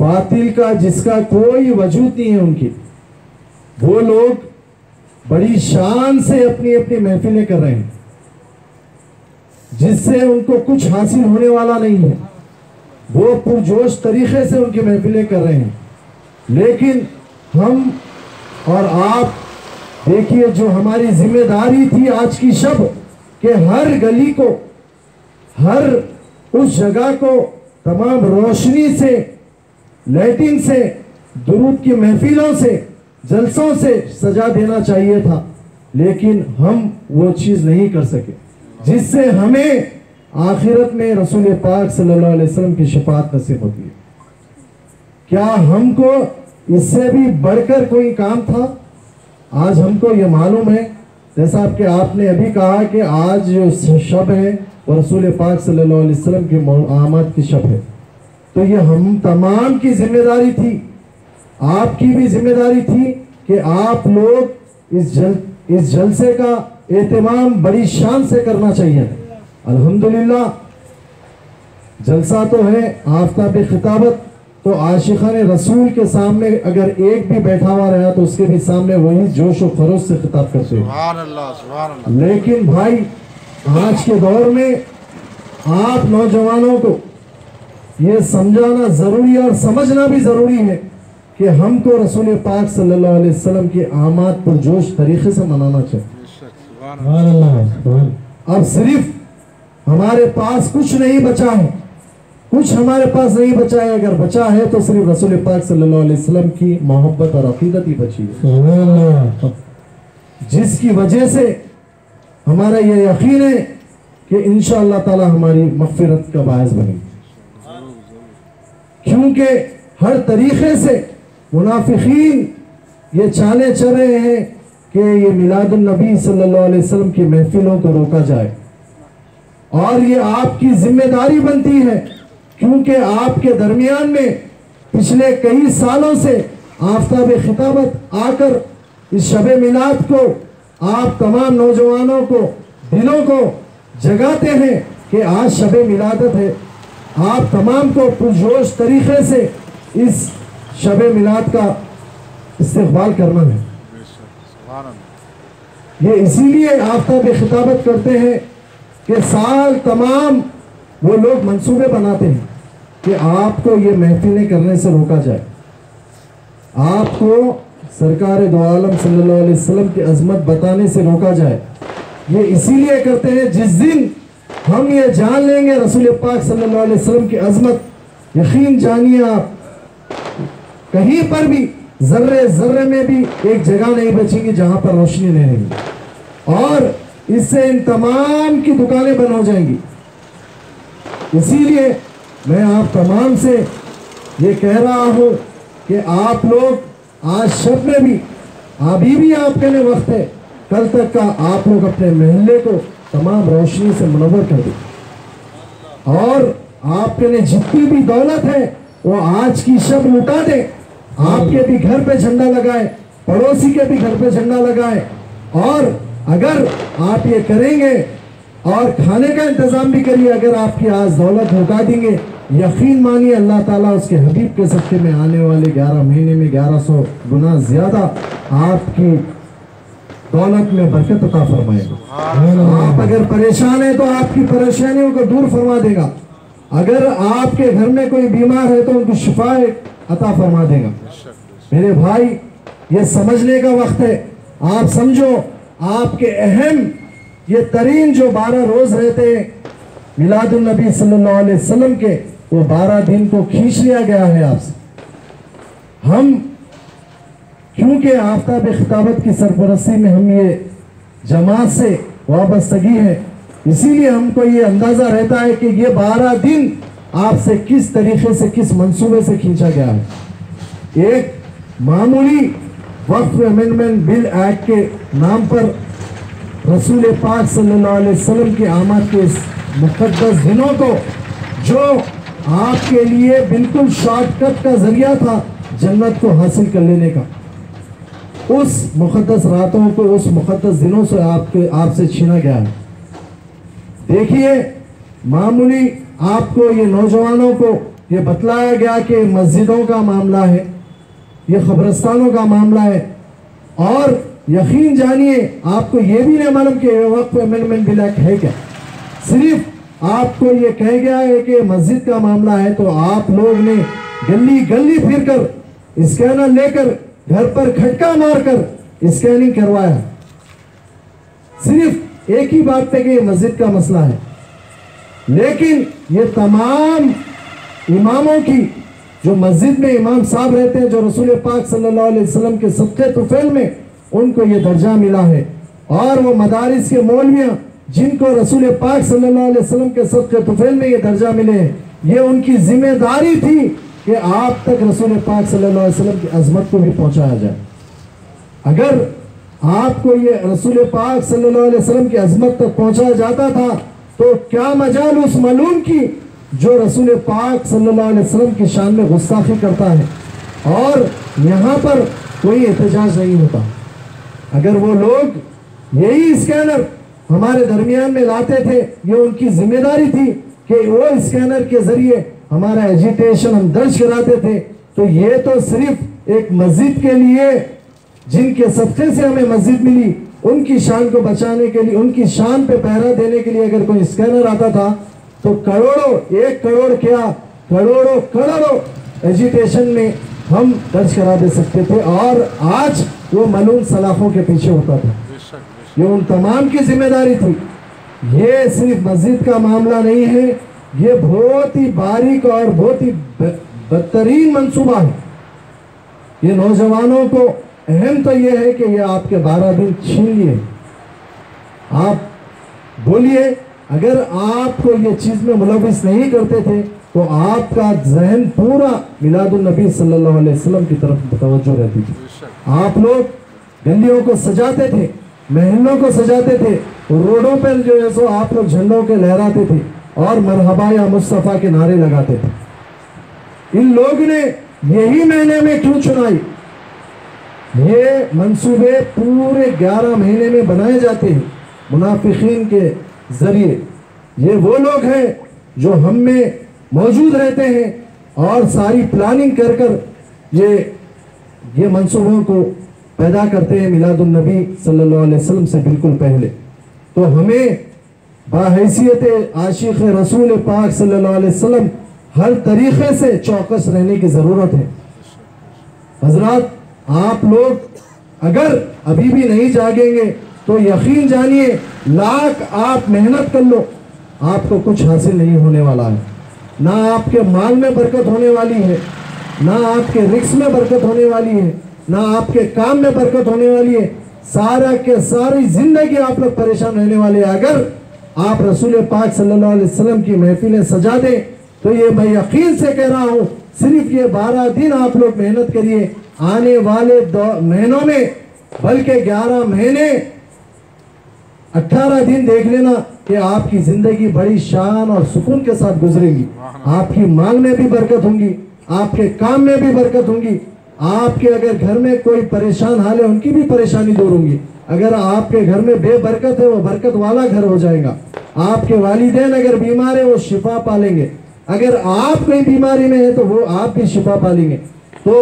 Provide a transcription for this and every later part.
باطل کا جس کا کوئی وجود نہیں ہے ان کی، وہ لوگ بڑی شان سے اپنی اپنی محفلیں کر رہے ہیں جس سے ان کو کچھ حاصل ہونے والا نہیں ہے، وہ پرجوش طریقے سے ان کی محفلیں کر رہے ہیں. لیکن ہم اور آپ دیکھیے جو ہماری ذمہ داری تھی آج کی شب کہ ہر گلی کو، ہر اس جگہ کو تمام روشنی سے، لائٹنگ سے، درود کی محفلوں سے، جلسوں سے سجا دینا چاہیے تھا، لیکن ہم وہ چیز نہیں کر سکے جس سے ہمیں آخرت میں رسول پاک صلی اللہ علیہ وسلم کی شفاعت نصیب ہوتی ہے. کیا ہم کو اس سے بھی بڑھ کر کوئی کام تھا؟ آج ہم کو یہ معلوم ہے، جیسا کہ آپ نے ابھی کہا کہ آج جو شب ہے وہ رسول پاک صلی اللہ علیہ وسلم کی آمد کی شب ہے، تو یہ ہم تمام کی ذمہ داری تھی، آپ کی بھی ذمہ داری تھی کہ آپ لوگ اس جلسے کا اہتمام بڑی شان سے کرنا چاہیے. الحمدللہ جلسہ تو ہے آفتاب خطابت، تو عاشقان رسول کے سامنے اگر ایک بھی بیٹھا ہوا رہا تو اس کے بھی سامنے وہی جوش و خروش سے خطاب کرتے ہیں. سبحان اللہ سبحان اللہ. لیکن بھائی آج کے دور میں آپ نوجوانوں کو یہ سمجھانا ضروری اور سمجھنا بھی ضروری ہے کہ ہم کو رسول پاک صلی اللہ علیہ وسلم کی آمد پر جوش طریقے سے منانا چاہیے. سبحان اللہ. اب صرف ہمارے پاس کچھ نہیں بچا ہے، کچھ ہمارے پاس نہیں بچا ہے، اگر بچا ہے تو صرف رسول پاک صلی اللہ علیہ وسلم کی محبت اور عقیدت ہی بچی ہے، جس کی وجہ سے ہمارا یہ یقین ہے کہ انشاءاللہ تعالی ہماری مغفرت کا باعث بنے گی. کیونکہ ہر طریقے سے منافقین یہ چالیں چل رہے ہیں کہ یہ میلاد النبی صلی اللہ علیہ وسلم کی محفلوں کو روکا جائے، اور یہ آپ کی ذمہ داری بنتی ہے کیونکہ آپ کے درمیان میں پچھلے کئی سالوں سے آفتاب خطابت آ کر اس شب میلاد کو آپ تمام نوجوانوں کو، دلوں کو جگاتے ہیں کہ آج شب میلادت ہے. آپ تمام کو پرجوش طریقے سے اس شب میلاد کا استقبال کرنا ہے. سبحان اللہ. یہ اسی لیے آفتاب خطابت کرتے ہیں کہ سال تمام وہ لوگ منصوبے بناتے ہیں کہ آپ کو یہ محفلیں کرنے سے روکا جائے، آپ کو سرکار دو عالم صلی اللہ علیہ وسلم کی عظمت بتانے سے روکا جائے. یہ اسی لیے کرتے ہیں جس دن ہم یہ جان لیں گے رسول پاک صلی اللہ علیہ وسلم کی عظمت، یقین جانیے آپ کہیں پر بھی ذرے ذرے میں بھی ایک جگہ نہیں بچیں گی جہاں پر روشنی نہیں رہے، اور اس سے ان تمام کی دکانیں بند ہو جائیں گی. اسی لیے میں آپ تمام سے یہ کہہ رہا ہوں کہ آپ لوگ آج شب میں بھی ابھی بھی آپ کے لیے وقت ہے، کل تک کا آپ لوگ اپنے محلے کو تمام روشنی سے منور کر دیں، اور آپ کے لیے جتنی بھی دولت ہے وہ آج کی شب لٹا دیں. آپ کے بھی گھر پہ جھنڈا لگائے، پڑوسی کے بھی گھر پہ جھنڈا لگائے، اور اگر آپ یہ کریں گے اور کھانے کا انتظام بھی کریے، اگر آپ کی آج دولت لٹا دیں گے، یقین مانیے اللہ تعالیٰ اس کے حبیب کے صدقے میں آنے والے 11 مہینے میں 1100 گنا زیادہ آپ کی دولت میں برکت عطا فرمائے گا. آپ اگر پریشان ہیں تو آپ کی پریشانیوں کو دور فرما دے گا، اگر آپ کے گھر میں کوئی بیمار ہے تو ان کو شفا عطا فرما دے گا. میرے بھائی یہ سمجھنے کا وقت ہے. آپ سمجھو آپ کے اہم یہ ترین جو 12 روز رہتے ہیں میلاد النبی صلی اللہ علیہ وسلم کے، وہ 12 دن کو کھینچ لیا گیا ہے آپ سے. ہم کیونکہ آفتاب خطابت کی سرپرستی میں ہم یہ جماعت سے وابستگی ہے، اسی لیے ہم کو یہ اندازہ رہتا ہے کہ یہ 12 دن آپ سے کس طریقے سے، کس منصوبے سے کھینچا گیا ہے. ایک معمولی وقف امینڈمنٹ بل ایکٹ کے نام پر رسول پاک صلی اللہ علیہ وسلم کی آمد کے اس مقدس دنوں کو، جو آپ کے لیے بالکل شارٹ کٹ کا ذریعہ تھا جنت کو حاصل کر لینے کا، اس مقدس راتوں کو، اس مقدس دنوں سے آپ سے چھینا گیا ہے. دیکھیے معمولی آپ کو یہ نوجوانوں کو یہ بتلایا گیا کہ مسجدوں کا معاملہ ہے، یہ قبرستانوں کا معاملہ ہے، اور یقین جانیے آپ کو یہ بھی نہیں معلوم کہ وقف امینڈمنٹ بل ایکٹ ہے کیا، صرف آپ کو یہ کہہ گیا ہے کہ مسجد کا معاملہ ہے، تو آپ لوگ نے گلی گلی پھر کر اسکینر لے کر گھر پر کھٹکا مار کر اسکیننگ کروایا، صرف ایک ہی بات پہ کہ یہ مسجد کا مسئلہ ہے۔ لیکن یہ تمام اماموں کی جو مسجد میں امام صاحب رہتے ہیں، جو رسول پاک صلی اللہ علیہ وسلم کے صدقے طفیل میں ان کو یہ درجہ ملا ہے، اور وہ مدارس کے مولویاں جن کو رسول پاک صلی اللہ علیہ وسلم کے صدقے طفیل میں یہ درجہ ملے ہیں، یہ ان کی ذمہ داری تھی کہ آپ تک رسول پاک صلی اللہ علیہ وسلم کی عظمت کو بھی پہنچایا جائے۔ اگر آپ کو یہ رسول پاک صلی اللہ علیہ وسلم کی عظمت تک پہنچایا جاتا تھا تو کیا مجال اس ملعون کی جو رسول پاک صلی اللہ علیہ وسلم کی شان میں گستاخی کرتا ہے، اور یہاں پر کوئی احتجاج نہیں ہوتا۔ اگر وہ لوگ یہی اسکینر ہمارے درمیان میں لاتے تھے، یہ ان کی ذمہ داری تھی کہ وہ اسکینر کے ذریعے ہمارا ایجیٹیشن ہم درج کراتے تھے، تو یہ تو صرف ایک مسجد کے لیے جن کے صدقے سے ہمیں مسجد ملی ان کی شان کو بچانے کے لیے، ان کی شان پہ پہرا دینے کے لیے اگر کوئی اسکینر آتا تھا تو کروڑوں، 1 کروڑ کیا کروڑوں ایجیٹیشن میں ہم درج کرا دے سکتے تھے، اور آج وہ ملعون سلاخوں کے پیچھے ہوتا تھا۔ یہ ان تمام کی ذمہ داری تھی۔ یہ صرف مسجد کا معاملہ نہیں ہے، یہ بہت ہی باریک اور بہت ہی بدترین منصوبہ ہے۔ یہ نوجوانوں کو اہم تو یہ ہے کہ یہ آپ کے 12 دن چھین لیے۔ آپ بولیے، اگر آپ کو یہ چیز میں ملوث نہیں کرتے تھے تو آپ کا ذہن پورا میلاد النبی صلی اللہ علیہ وسلم کی طرف توجہ رہتی تھی۔ آپ لوگ گلیوں کو سجاتے تھے، محلوں کو سجاتے تھے، روڈوں پر جو ہے سو آپ لوگ جھنڈوں کے لہراتے تھے اور مرحبا یا مصطفیٰ کے نعرے لگاتے تھے۔ ان لوگ نے یہی مہینے میں کیوں چنائی؟ یہ منصوبے پورے 11 مہینے میں بنائے جاتے ہیں منافقین کے ذریعے۔ یہ وہ لوگ ہیں جو ہم میں موجود رہتے ہیں اور ساری پلاننگ کر کر یہ منصوبوں کو پیدا کرتے ہیں میلاد النبی صلی اللہ علیہ وسلم سے بالکل پہلے۔ تو ہمیں باحیثیت عاشق رسول پاک صلی اللہ علیہ وسلم ہر طریقے سے چوکس رہنے کی ضرورت ہے۔ حضرات، آپ لوگ اگر ابھی بھی نہیں جاگیں گے تو یقین جانیے لاکھ آپ محنت کر لو، آپ کو کچھ حاصل نہیں ہونے والا ہے۔ نہ آپ کے مال میں برکت ہونے والی ہے، نہ آپ کے رزق میں برکت ہونے والی ہے، نہ آپ کے کام میں برکت ہونے والی ہے۔ ساری زندگی آپ لوگ پریشان رہنے والے ہیں۔ اگر آپ رسول پاک صلی اللہ علیہ وسلم کی محفلیں سجا دیں تو یہ میں یقین سے کہہ رہا ہوں، صرف یہ 12 دن آپ لوگ محنت کریے، آنے والے مہینوں میں بلکہ 11 مہینے 18 دن دیکھ لینا کہ آپ کی زندگی بڑی شان اور سکون کے ساتھ گزرے گی۔ آپ کی مال میں بھی برکت ہوں گی، آپ کے کام میں بھی برکت ہوں گی، آپ کے اگر گھر میں کوئی پریشان حال ہے ان کی بھی پریشانی دور ہوں گی۔ اگر آپ کے گھر میں بے برکت ہے وہ برکت والا گھر ہو جائے گا۔ آپ کے والدین اگر بیمار ہیں وہ شفا پالیں گے، اگر آپ کوئی بیماری میں ہے تو وہ آپ بھی شفا پالیں گے۔ تو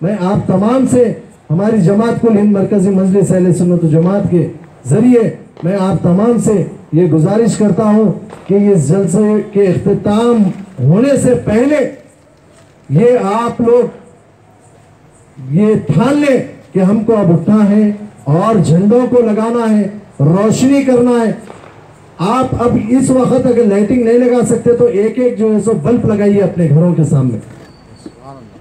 میں آپ تمام سے ہماری جماعت کل ہند مرکزی مجلس اہل سنت و جماعت کے ذریعے میں آپ تمام سے یہ گزارش کرتا ہوں کہ یہ جلسے کے اختتام ہونے سے پہلے یہ آپ لوگ یہ ٹھان لیں کہ ہم کو اب اٹھنا ہے اور جھنڈوں کو لگانا ہے، روشنی کرنا ہے۔ آپ اب اس وقت اگر لائٹنگ نہیں لگا سکتے تو ایک جو ہے سو بلب لگائیے اپنے گھروں کے سامنے۔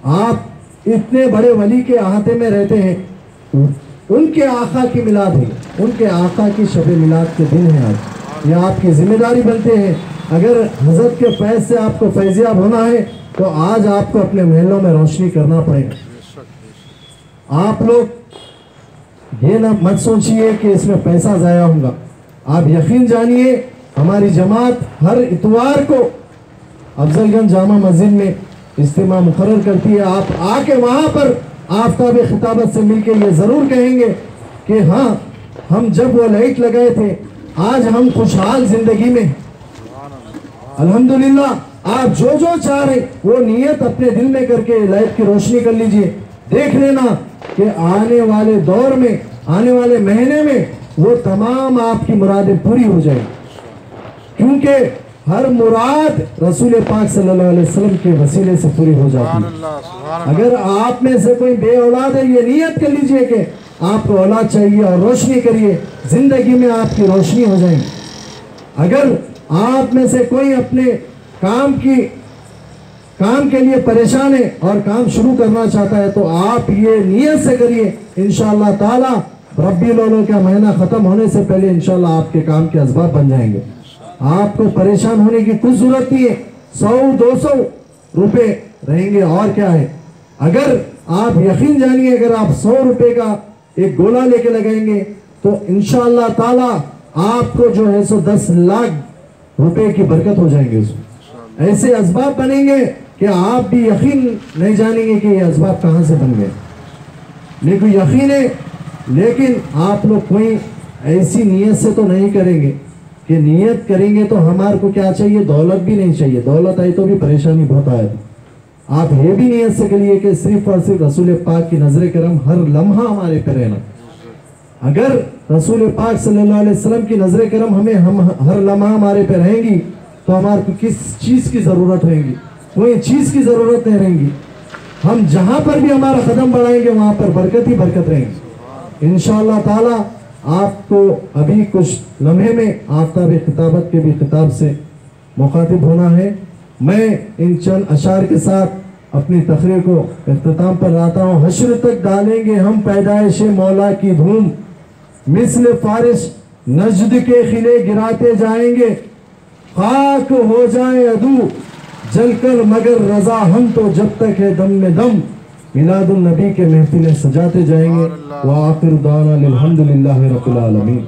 آپ اتنے بڑے ولی کے احاطے میں رہتے ہیں، ان کے آقا کی میلاد ہے، ان کے آقا کی شب میلاد کے دن ہے آج، یہ آپ کی ذمہ داری بنتے ہیں۔ اگر حضرت کے فیض سے آپ کو فیضیاب ہونا ہے تو آج آپ کو اپنے محلوں میں روشنی کرنا پڑے گا۔ آپ لوگ یہ نہ مت سوچئے کہ اس میں پیسہ ضائع ہوگا۔ آپ یقین جانیے ہماری جماعت ہر اتوار کو افضل گنج جامع مسجد میں اجتماع مقرر کرتی ہے۔ آپ آ کے وہاں پر آفتاب خطابت سے مل کے یہ ضرور کہیں گے کہ ہاں، ہم جب وہ لائٹ لگائے تھے آج ہم خوشحال زندگی میں، الحمدللہ آپ جو چاہ رہے وہ نیت اپنے دل میں کر کے لائٹ کی روشنی کر لیجئے. دیکھ لینا کہ آنے والے دور میں، آنے والے مہینے میں وہ تمام آپ کی مرادیں پوری ہو جائیں، کیونکہ ہر مراد رسول پاک صلی اللہ علیہ وسلم کے وسیلے سے پوری ہو جاتی ہے. اگر آپ میں سے کوئی بے اولاد ہے، یہ نیت کر لیجئے کہ آپ کو اولاد چاہیے اور روشنی کریے، زندگی میں آپ کی روشنی ہو جائیں. اگر آپ میں سے کوئی اپنے کام کے لیے پریشان ہے اور کام شروع کرنا چاہتا ہے تو آپ یہ نیت سے کریے، انشاءاللہ تعالی ربی الاول کا مہینہ ختم ہونے سے پہلے انشاءاللہ آپ کے کام کے اسباب بن جائیں گے. آپ کو پریشان ہونے کی کچھ ضرورت نہیں ہے. 100-200 روپے رہیں گے اور کیا ہے. اگر آپ یقین جانیے اگر آپ 100 روپے کا ایک گولا لے کے لگائیں گے تو انشاءاللہ تعالی آپ کو جو ہے 10 لاکھ روپے کی برکت ہو جائیں گے. ایسے اسباب بنیں گے کہ آپ بھی یقین نہیں جانیں گے کہ یہ اسباب کہاں سے بن گئے. لیکن یقین ہے، لیکن آپ لوگ کوئی ایسی نیت سے تو نہیں کریں گے کہ نیت کریں گے تو ہمارے کو کیا چاہیے، دولت بھی نہیں چاہیے. دولت آئی تو بھی پریشانی بہت آئے. آپ یہ بھی نیت سے کریے کہ صرف اور صرف رسول پاک کی نظر کرم ہر لمحہ ہمارے پہ رہنا. اگر رسول پاک صلی اللہ علیہ وسلم کی نظر کرم ہم ہر لمحہ ہمارے پہ رہیں گی تو ہمارے کو کس چیز کی ضرورت رہیں گی؟ کوئی چیز کی ضرورت نہیں رہیں گی. ہم جہاں پر بھی ہمارا قدم بڑھائیں گے وہاں پر برکت ہی برکت رہیں گی انشاءاللہ تعالی. آپ کو ابھی کچھ لمحے میں آفتاب خطابت کے بھی خطاب سے مخاطب ہونا ہے. میں ان چند اشعار کے ساتھ اپنی تقریر کو اختتام پر لاتا ہوں. حشر تک ڈالیں گے ہم پیدائش مولا کی دھوم، مثل فارس نجد کے خلے گراتے جائیں گے. خاک ہو جائیں عدو جل کر مگر رضا ہم تو جب تک ہے دم میں دم. میلاد النبی کے محفلیں سجاتے جائیں گے. وآخر دعوانا الحمدللہ رب العالمین.